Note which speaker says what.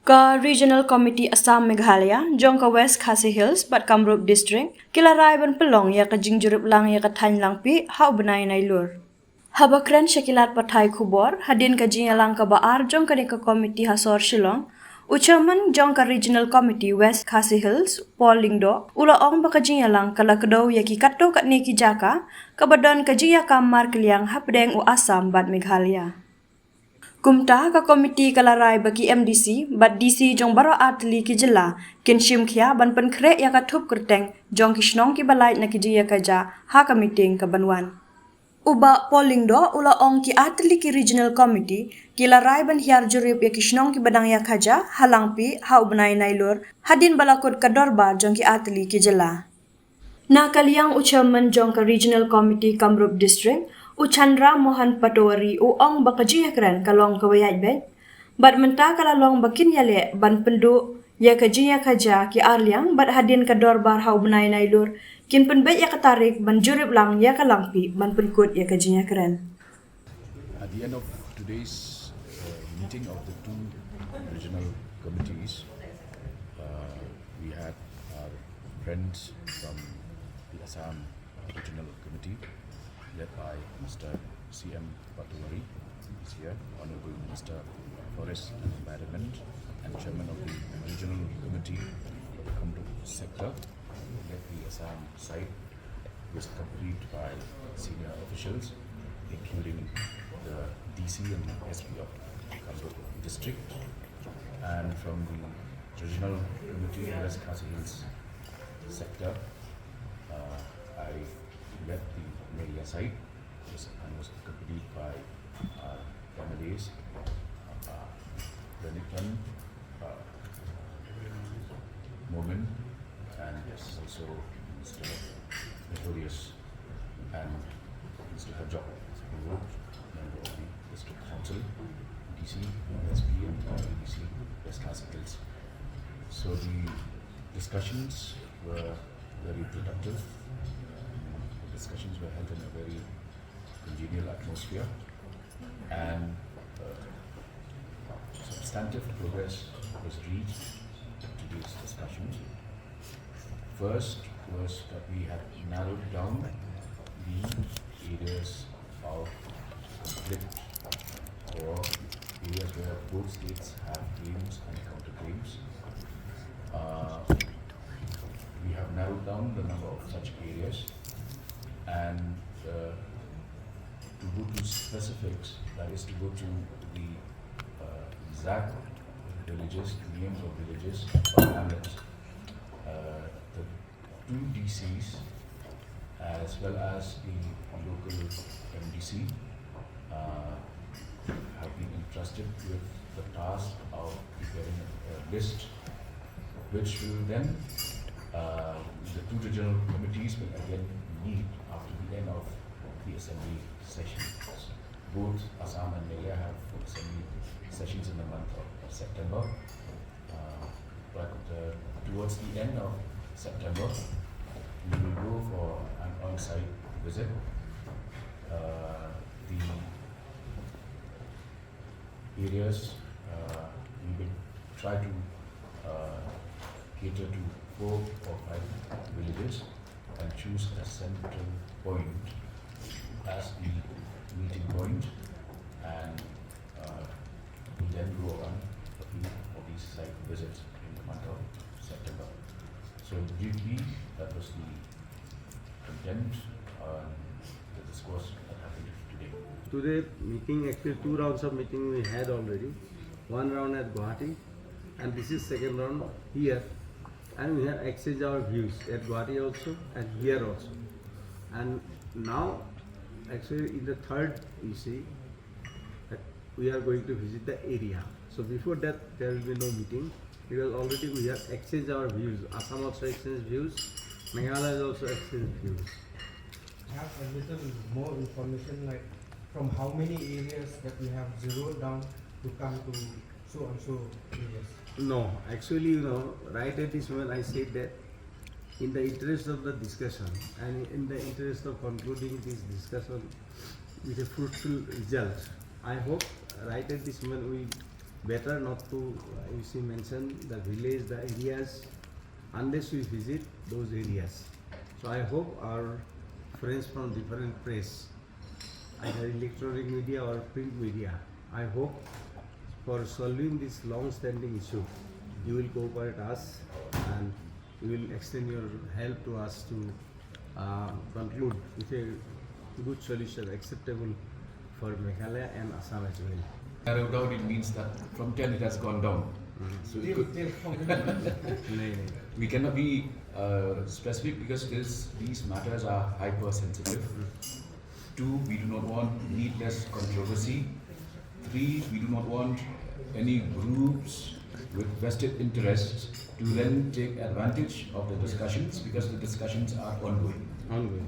Speaker 1: Ka Regional Committee Assam Meghalaya, jong ka West Khasi Hills, Bat Kamrup District, kila rai ban pelong ya ka jurip lang ya ka thain Langpih, hau bnai nai lur. Habakran Syllad pathai khubor, hadin ka jinya lang ka baar jong ka ka committee hasor Shillong, Uchaman jong ka Regional Committee West Khasi Hills, Paul Lingdo, ula ong baka jinya lang kala kedau ya ki kato kat ni ki jaka, kabadan ka jinya kamar kiliang hapdeng u Assam bat Meghalaya. Kumta ka komiti kalarai bagi MDC bat DC jong baro atli ki jela kin shim khia ban pen khre ya ka thup kerteng jong kishnong ki balai na ki jiya ka ja ha ka meeting ka banwan uba polling do ula ong ki atli ki regional committee ki larai ban hiar jurip ya kishnong ki badang ya khaja halangpi ha ubnai nailur hadin balakut ka dorba jong ki atli ki jela na kaliang uchaman jong ka regional committee Kamrup district Uchandra Mohan Patowari ong bakaji kran kalong kawayat bet bat menta kalalong bakin yale ban pendu ya kajiya kaja ki arliang bat hadin ka dorbar hau benai nailur kin penbet ya katarik ban jurip lang ya kalangpi ban penkut ya kajiya kran.
Speaker 2: At the end of today's meeting of the two regional committees, we had our friends from the Assam Regional Committee led by Mr. CM Patowari is here, Honorable Minister Forest and Environment and Chairman of the Regional Committee for the Kamrup sector, led the Assam side, was accompanied by senior officials including the DC and SP of Kamrup district, and from the Regional Committee West Khasi Hills sector, I led the media side and was accompanied by our MLAs, Benicton, Momin, and yes, also Mr. Notorious and Mr. Hajok, member of the District Council, DC, SP, and DC West Khasi Hills. So the discussions were very productive. Discussions were held in a very congenial atmosphere, and substantive progress was reached to these discussions. First was that we had narrowed down the areas of conflict or areas where both states have claims and counterclaims. We have narrowed down the number of such areas, and to go to specifics, that is to go to the exact villages, names of villages or hamlets. The two DCs as well as the local MDC have been entrusted with the task of preparing a list, which will then the two regional committees will again meet after the end of the assembly sessions. Both Assam and Meghalaya have assembly sessions in the month of September, but towards the end of September, we will go for an on-site visit. The areas we will try to cater to 4 or 5 villages and choose a central point as the meeting point, and we then go on a few of these site visits in the month of September. So briefly, that was the content on the discourse that happened today.
Speaker 3: Today meeting, actually 2 rounds of meeting we had already. 1 round at Guwahati, and this is second round here. And we have exchanged our views at Guwahati also and here also. And now, actually in the third, you see, that we are going to visit the area. So before that, there will be no meeting, because already we have exchanged our views. Assam also exchanged views, Meghalaya has also exchanged views.
Speaker 4: I have a little more information, like from how many areas that we have zeroed down to come to so and so areas.
Speaker 3: No, actually, right at this moment I said that in the interest of the discussion and in the interest of concluding this discussion with a fruitful result, I hope right at this moment we better not to, you see, mention the village, the areas, unless we visit those areas. So I hope our friends from different press, either electronic media or print media, I hope for solving this long-standing issue, you will cooperate us and you will extend your help to us to conclude with a good solution acceptable for Meghalaya and Assam as well.
Speaker 2: Narrowed down, it means that from 10 it has gone down. So it could, we cannot be specific because these matters are hypersensitive. 2, we do not want needless controversy. 3, we do not want any groups with vested interests to then take advantage of the discussions because the discussions are ongoing.